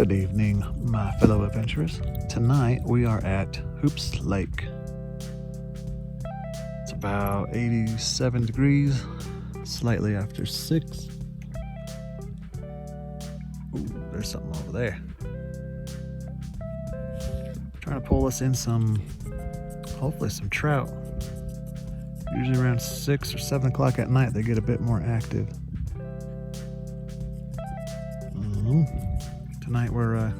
Good evening, my fellow adventurers. Tonight we are at Hoops Lake. It's about 87 degrees, slightly after 6. Ooh, there's something over there. Trying to pull us in hopefully some trout. Usually around 6 or 7 o'clock at night they get a bit more active. Tonight we're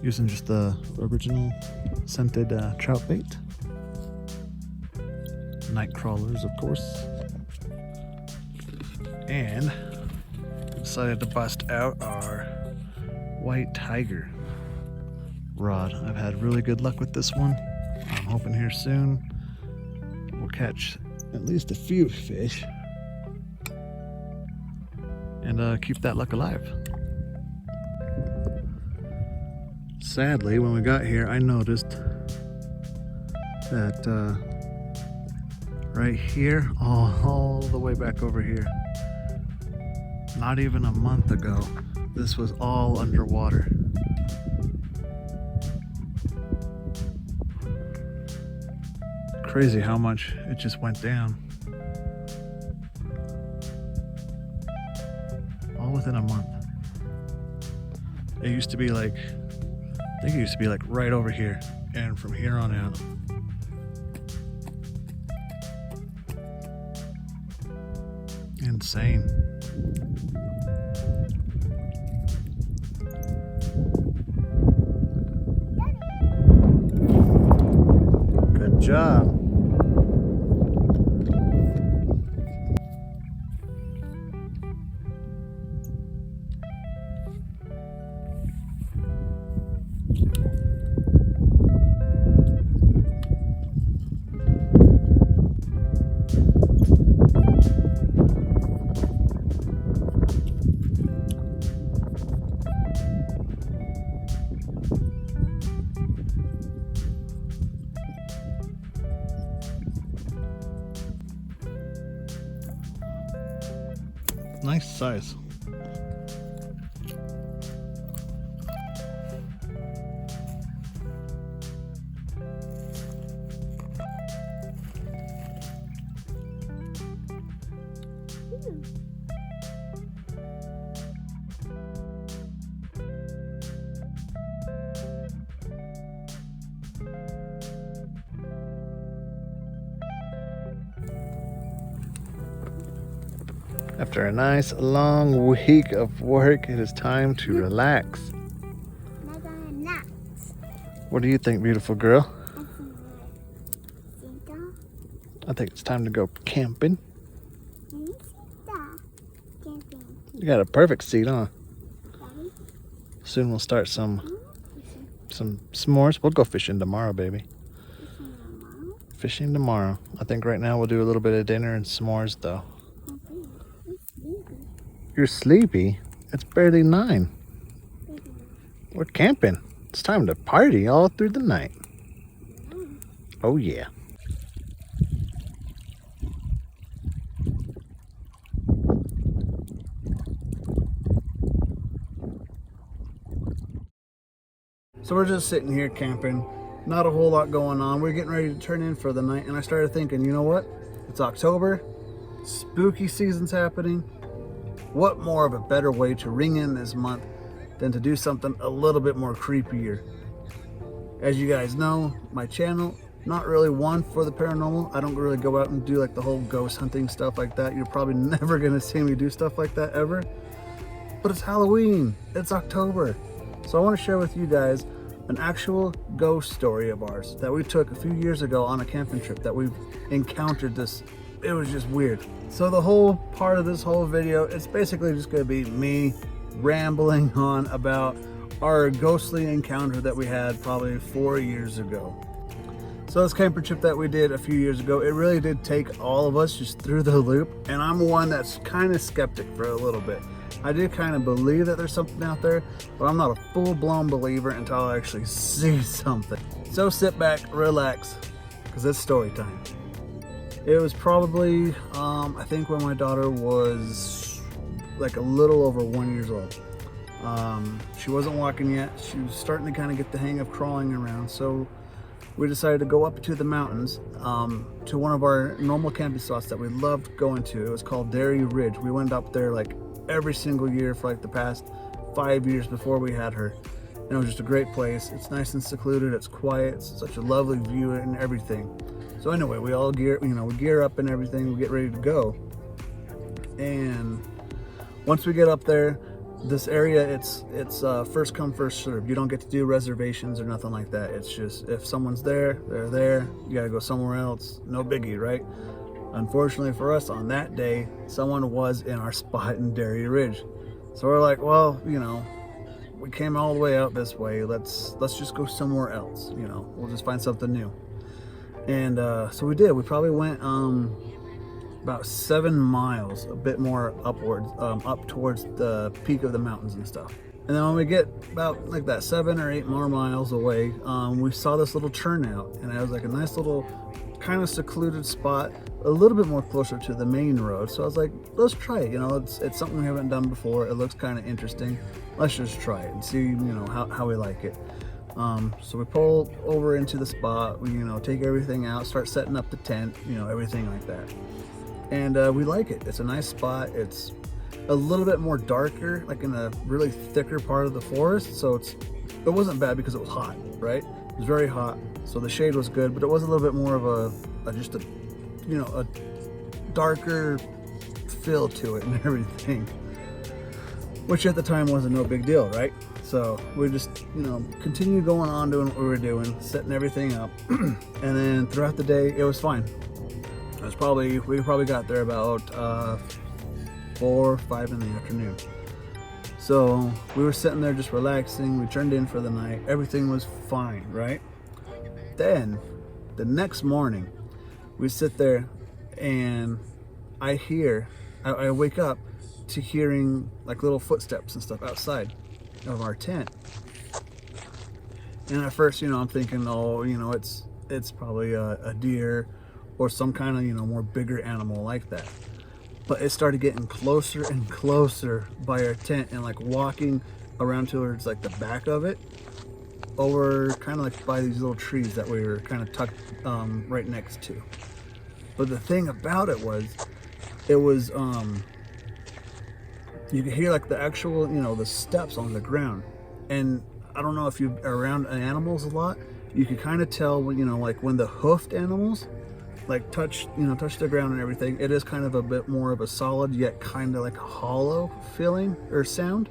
using just the original scented trout bait. Night crawlers, of course. And decided to bust out our white tiger rod. I've had really good luck with this one. I'm hoping here soon we'll catch at least a few fish and keep that luck alive. Sadly, when we got here, I noticed that right here, all the way back over here, not even a month ago, this was all underwater. Crazy how much it just went down. All within a month. It used to be like, I think it used to be like right over here, and from here on out. Insane. Good job. Nice size. After a nice long week of work, it is time to relax. What do you think, beautiful girl? I think it's time to go camping. You got a perfect seat, huh? Soon we'll start some s'mores. We'll go fishing tomorrow, baby. Fishing tomorrow. I think right now we'll do a little bit of dinner and s'mores, though. You're sleepy? It's barely 9. We're camping. It's time to party all through the night. Oh yeah. So we're just sitting here camping. Not a whole lot going on. We're getting ready to turn in for the night, and I started thinking, you know what? It's October. Spooky season's happening. What more of a better way to ring in this month than to do something a little bit more creepier? As you guys know, my channel, not really one for the paranormal. I don't really go out and do like the whole ghost hunting stuff like that. You're probably never gonna see me do stuff like that ever. But it's Halloween, it's October. So I wanna share with you guys an actual ghost story of ours that we took a few years ago on a camping trip that we've encountered this. It was just weird. So the whole part of this whole video, it's basically just gonna be me rambling on about our ghostly encounter that we had probably 4 years ago. So this camping trip that we did a few years ago, it really did take all of us just through the loop. And I'm one that's kind of skeptic for a little bit. I do kind of believe that there's something out there, but I'm not a full-blown believer until I actually see something. So sit back, relax, because it's story time. It was probably, I think when my daughter was like a little over 1 year old. She wasn't walking yet. She was starting to kind of get the hang of crawling around. So we decided to go up to the mountains, to one of our normal camping spots that we loved going to. It was called Dairy Ridge. We went up there like every single year for like the past 5 years before we had her. And it was just a great place. It's nice and secluded. It's quiet. It's such a lovely view and everything. So anyway, we all we gear up and everything. We get ready to go. And once we get up there, this area, it's first come, first serve. You don't get to do reservations or nothing like that. It's just, if someone's there, they're there. You gotta go somewhere else. No biggie, right? Unfortunately for us, on that day, someone was in our spot in Dairy Ridge. So we're like, well, we came all the way out this way. Let's just go somewhere else. We'll just find something new. And so we did. We probably went about 7 miles, a bit more upwards, up towards the peak of the mountains and stuff. And then when we get about like that 7 or 8 more miles away, we saw this little turnout, and it was like a nice little kind of secluded spot, a little bit more closer to the main road. So I was like, let's try it. It's something we haven't done before. It looks kind of interesting. Let's just try it and see, how we like it. So we pull over into the spot. We, take everything out, start setting up the tent, everything like that. And we like it. It's a nice spot. It's a little bit more darker, like in a really thicker part of the forest. So it wasn't bad because it was hot, right? It was very hot. So the shade was good, but it was a little bit more of a darker feel to it and everything, which at the time wasn't no big deal, right? So we just, continued going on doing what we were doing, setting everything up. And then throughout the day, it was fine. We probably got there about 4 or 5 in the afternoon. So we were sitting there just relaxing. We turned in for the night. Everything was fine, right? Then the next morning, we sit there and I wake up to hearing like little footsteps and stuff outside of our tent. And at first, I'm thinking, oh, it's probably a deer or some kind of, more bigger animal like that. But it started getting closer and closer by our tent and like walking around towards like the back of it, over kind of like by these little trees that we were kind of tucked right next to. But the thing about it was you could hear like the actual, the steps on the ground. And I don't know if you're around animals a lot, you can kind of tell when, like when the hoofed animals like touch the ground and everything, it is kind of a bit more of a solid yet kind of like a hollow feeling or sound.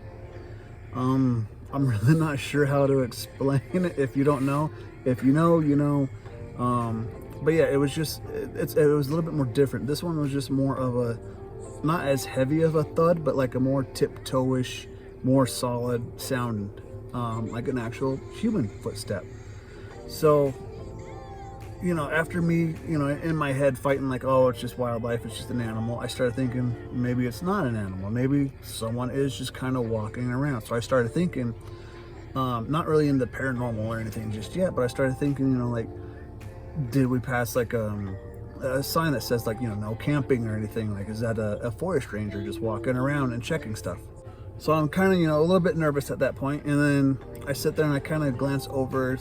I'm really not sure how to explain it. If you don't know, if you know, but yeah, it was just, it was a little bit more different. This one was just more of a, not as heavy of a thud, but like a more tiptoe-ish, more solid sound, like an actual human footstep. So, after me, in my head fighting like, oh, it's just wildlife, it's just an animal, I started thinking maybe it's not an animal. Maybe someone is just kind of walking around. So I started thinking, not really into paranormal or anything just yet, but I started thinking, like, did we pass like a sign that says like, no camping or anything? Like, is that a forest ranger just walking around and checking stuff? So I'm kind of, a little bit nervous at that point. And then I sit there and I kind of glance over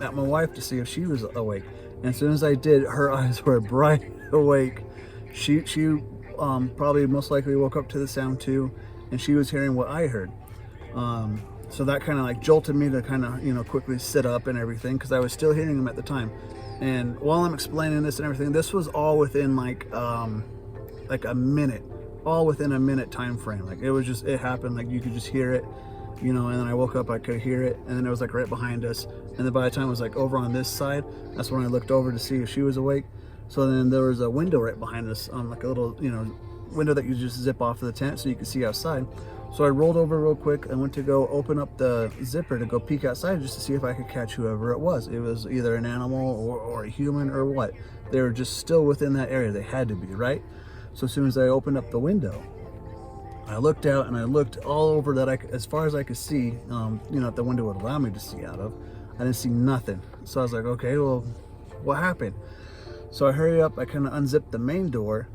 at my wife to see if she was awake. And as soon as I did, her eyes were bright awake. She probably most likely woke up to the sound too, and she was hearing what I heard. So that kind of like jolted me to kind of, quickly sit up and everything, because I was still hearing them at the time. And while I'm explaining this and everything, this was all within like a minute. All within a minute time frame. Like it happened, like you could just hear it, and then I woke up, I could hear it, and then it was like right behind us. And then by the time it was like over on this side, that's when I looked over to see if she was awake. So then there was a window right behind us, like a little, window that you just zip off of the tent so you could see outside. So I rolled over real quick and went to go open up the zipper to go peek outside just to see if I could catch whoever it was. It was either an animal or a human or what. They were just still within that area. They had to be, right? So as soon as I opened up the window, I looked out and I looked all over as far as I could see, that the window would allow me to see out of. I didn't see nothing. So I was like, okay, well, what happened? So I hurry up, I kind of unzipped the main door,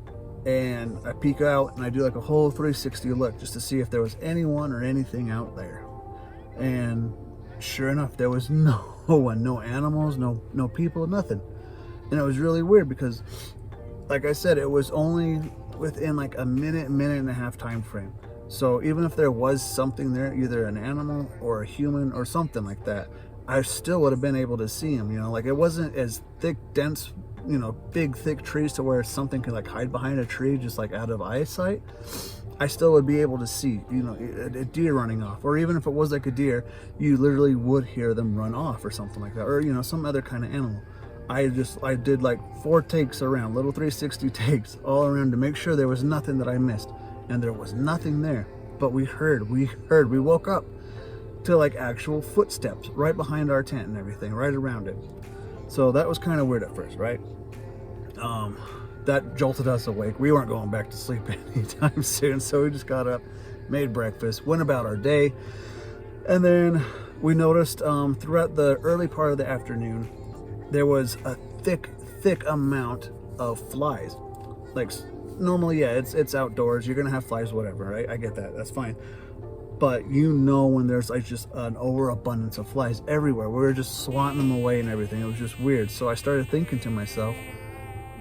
and I peek out and I do like a whole 360 look just to see if there was anyone or anything out there. And sure enough, there was no one, no animals, no people, nothing. And it was really weird because, like I said, it was only within like a minute and a half time frame. So even if there was something there, either an animal or a human or something like that, I still would have been able to see him, you know. Like, it wasn't as thick, dense, you know, big thick trees to where something could like hide behind a tree just like out of eyesight. I still would be able to see, you know, a deer running off, or even if it was like a deer, you literally would hear them run off or something like that, or, you know, some other kind of animal. I did like 4 takes around, little 360 takes all around to make sure there was nothing that I missed, and there was nothing there. But we woke up to like actual footsteps right behind our tent and everything, right around it. So that was kind of weird at first, right? That jolted us awake. We weren't going back to sleep anytime soon, so we just got up, made breakfast, went about our day, and then we noticed throughout the early part of the afternoon there was a thick amount of flies. Like, normally, yeah, it's outdoors, you're gonna have flies, whatever, right? I get that, that's fine. But you know, when there's like just an overabundance of flies everywhere, we were just swatting them away and everything. It was just weird. So I started thinking to myself,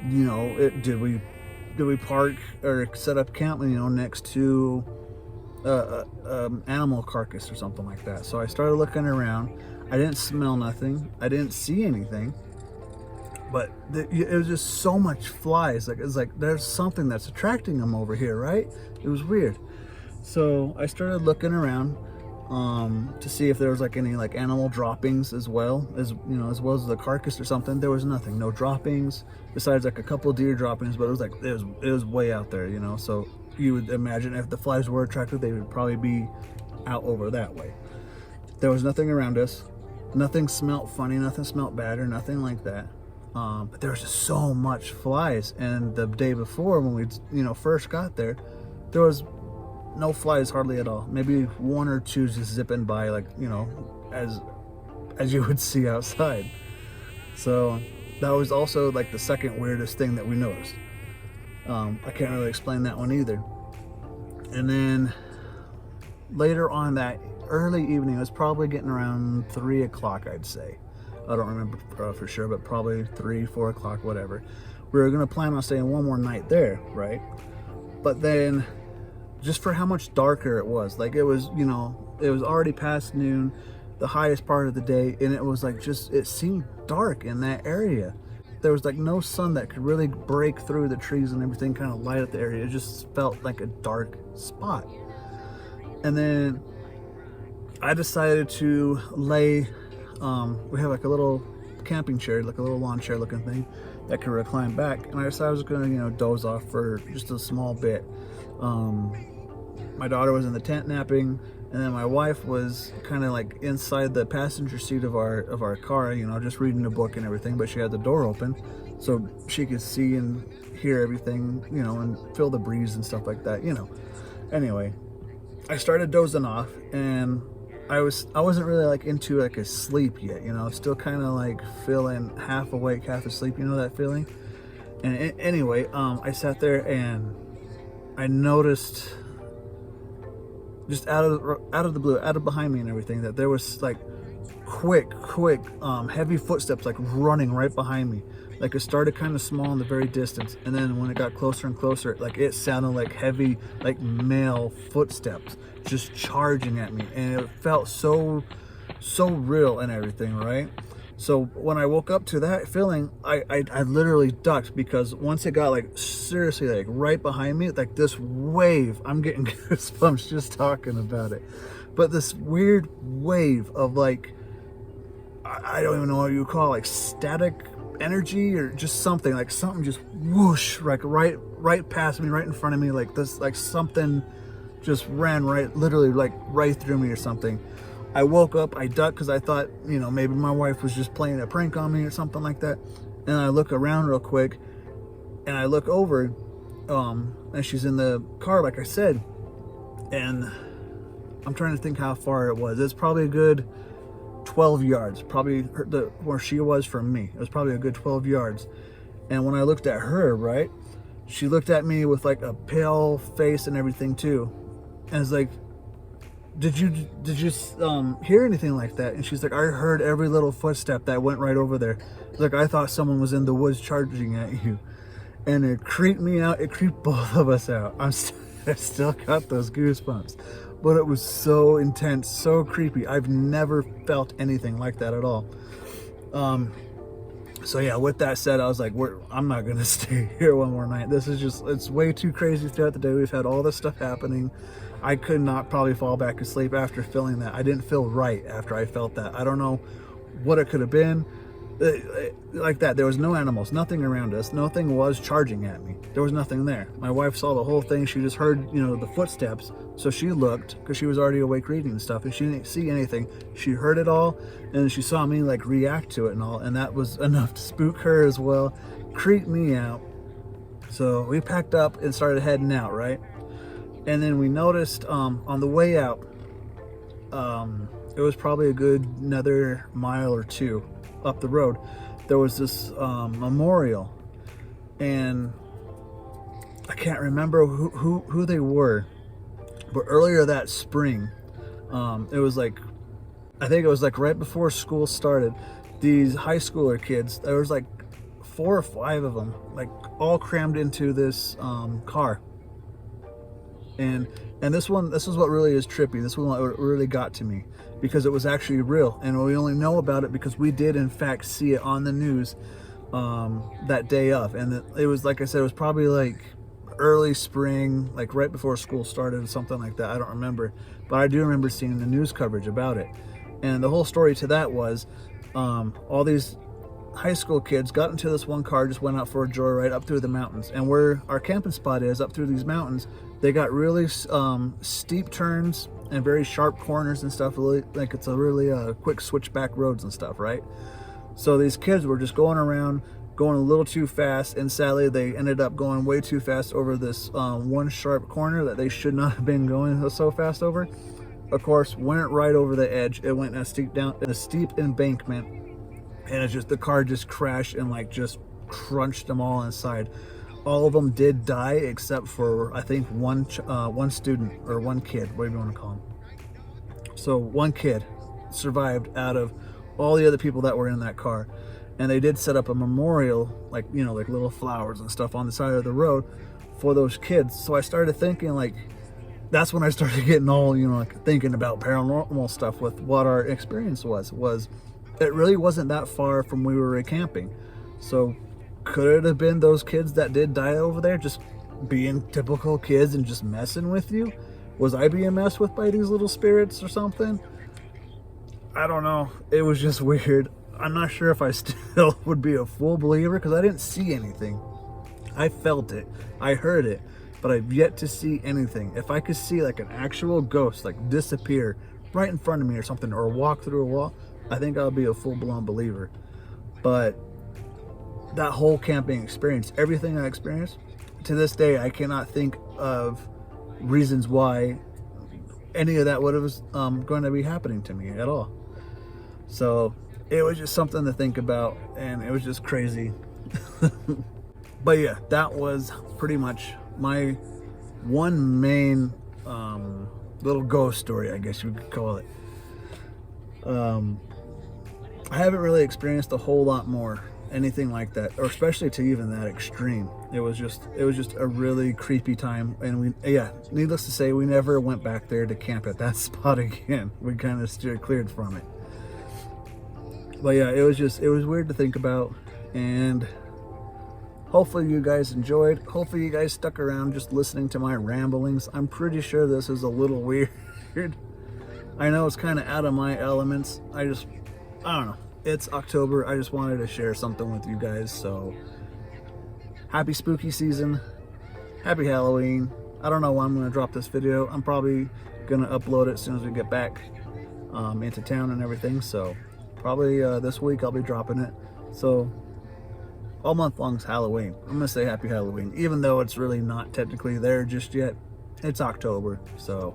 you know, did we park or set up camp, you know, next to animal carcass or something like that? So I started looking around. I didn't smell nothing. I didn't see anything. But it was just so much flies. Like, it's like there's something that's attracting them over here, right? It was weird. So I started looking around to see if there was like any like animal droppings as well as, you know, as well as the carcass or something. There was nothing, no droppings besides like a couple deer droppings, but it was like it was way out there, you know. So you would imagine if the flies were attractive, they would probably be out over that way. There was nothing around us. Nothing smelt funny, nothing smelt bad or nothing like that. But there was just so much flies. And the day before, when we, you know, first got there was no flies hardly at all. Maybe 1 or 2 just zipping by, like, you know, as you would see outside. So that was also like the second weirdest thing that we noticed. I can't really explain that one either. And then later on that early evening, it was probably getting around 3 o'clock, I'd say. I don't remember for sure, but probably 3, 4 o'clock, whatever. We were gonna plan on staying one more night there, right? But then, just for how much darker it was, like, it was, you know, it was already past noon, the highest part of the day, and it was like, just, it seemed dark in that area. There was like no sun that could really break through the trees and everything, kind of light up the area. It just felt like a dark spot. And then I decided to lay, we have like a little camping chair, like a little lawn chair looking thing that could recline back, and I decided I was gonna, you know, doze off for just a small bit. My daughter was in the tent napping, and then my wife was kind of like inside the passenger seat of our car, you know, just reading a book and everything, but she had the door open so she could see and hear everything, you know, and feel the breeze and stuff like that, you know. Anyway, I started dozing off, and I wasn't really like into like a sleep yet, you know, still kind of like feeling half awake, half asleep, you know, that feeling. And anyway, I sat there and I noticed, just out of the blue, out of behind me and everything, that there was like quick heavy footsteps like running right behind me. Like, it started kind of small in the very distance, and then when it got closer and closer, like, it sounded like heavy, like, male footsteps just charging at me, and it felt so real and everything, right? So when I woke up to that feeling, I literally ducked, because once it got like seriously like right behind me, like this wave, I'm getting goosebumps just talking about it, but this weird wave of like, I don't even know what you would call it, like static energy or just something, like something just whoosh, like right past me, right in front of me, like this, like something just ran right, literally like right through me or something. I woke up, I ducked because I thought, you know, maybe my wife was just playing a prank on me or something like that. And I look around real quick, and I look over, and she's in the car, like I said, and I'm trying to think how far it was. It's probably a good 12 yards, probably where she was from me. It was probably a good 12 yards. And when I looked at her, right, she looked at me with like a pale face and everything too, and it's like, did you hear anything like that? And she's like, I heard every little footstep that went right over there. Like, I thought someone was in the woods charging at you. And it creeped me out. It creeped both of us out. I still got those goosebumps, but it was so intense, so creepy. I've never felt anything like that at all. So yeah, with that said, I was like, I'm not gonna stay here one more night. This is just, it's way too crazy throughout the day. We've had all this stuff happening. I could not probably fall back asleep after feeling that. I didn't feel right after I felt that. I don't know what it could have been. Like that, there was no animals, nothing around us, nothing was charging at me. There was nothing there. My wife saw the whole thing. She just heard, you know, the footsteps, so she looked, because she was already awake reading and stuff, and she didn't see anything. She heard it all, and she saw me like react to it and all, and that was enough to spook her as well, creep me out. So we packed up and started heading out, right? And then we noticed on the way out, it was probably a good another mile or two up the road, there was this memorial, and I can't remember who they were, but earlier that spring, it was like, I think it was like right before school started, these high schooler kids, there was like 4 or 5 of them, like all crammed into this car. And this is what really is trippy. This one what really got to me, because it was actually real, and we only know about it because we did in fact see it on the news that day of. And it was, like I said, it was probably like early spring, like right before school started or something like that. I don't remember, but I do remember seeing the news coverage about it. And the whole story to that was all these high school kids got into this one car, just went out for a joyride up through the mountains, and where our camping spot is up through these mountains, they got really steep turns and very sharp corners and stuff, really, like it's a really quick switchback roads and stuff, right? So these kids were just going around, going a little too fast, and sadly they ended up going way too fast over this one sharp corner that they should not have been going so fast over. Of course, went right over the edge. It went a steep embankment, and it's just, the car just crashed and like just crunched them all inside. All of them did die except for, I think, one student, or one kid, whatever you want to call him. So one kid survived out of all the other people that were in that car. And they did set up a memorial, like, you know, like little flowers and stuff on the side of the road for those kids. So I started thinking, like, that's when I started getting all, you know, like thinking about paranormal stuff with what our experience was it really wasn't that far from where we were camping. So could it have been those kids that did die over there just being typical kids and just messing with you? Was I being messed with by these little spirits or something? I don't know. It was just weird. I'm not sure if I still would be a full believer, because I didn't see anything. I felt it. I heard it. But I've yet to see anything. If I could see like an actual ghost like disappear right in front of me or something, or walk through a wall, I think I'll be a full-blown believer. But that whole camping experience, everything I experienced, to this day I cannot think of reasons why any of that would have going to be happening to me at all. So it was just something to think about, and it was just crazy. But yeah, that was pretty much my one main little ghost story, I guess you could call it. I haven't really experienced a whole lot more anything like that, or especially to even that extreme. It was just a really creepy time, and needless to say, we never went back there to camp at that spot again. We kind of steered cleared from it. But yeah, it was weird to think about, and hopefully you guys enjoyed. Hopefully you guys stuck around just listening to my ramblings. I'm pretty sure this is a little weird. I know it's kind of out of my elements. I don't know. It's October. I just wanted to share something with you guys. So happy spooky season. Happy Halloween. I don't know when I'm going to drop this video. I'm probably going to upload it as soon as we get back into town and everything. So probably this week I'll be dropping it. So all month long is Halloween. I'm going to say happy Halloween, even though it's really not technically there just yet. It's October. So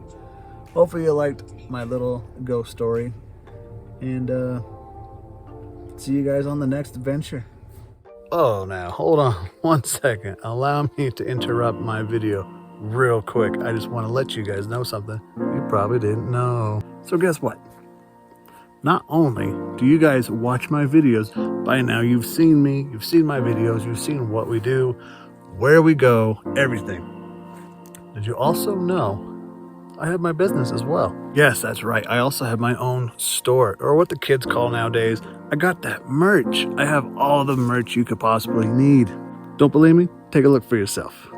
hopefully you liked my little ghost story. And see you guys on the next adventure. Oh, now hold on 1 second. Allow me to interrupt my video real quick. I just want to let you guys know something you probably didn't know. So guess what? Not only do you guys watch my videos, by now you've seen me, you've seen my videos, you've seen what we do, where we go, everything. Did you also know I have my business as well? Yes, that's right. I also have my own store, or what the kids call nowadays. I got that merch. I have all the merch you could possibly need. Don't believe me? Take a look for yourself.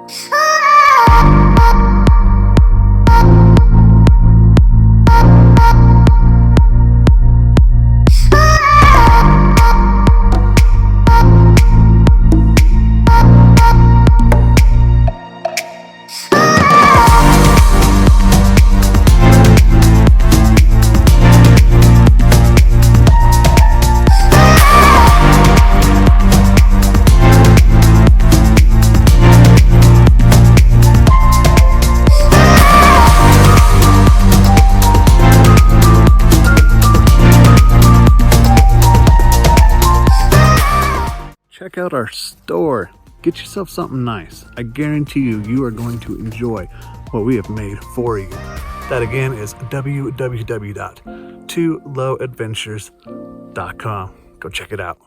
Check out our store. Get yourself something nice. I guarantee you, you are going to enjoy what we have made for you. That again is www.twolowadventures.com. Go check it out.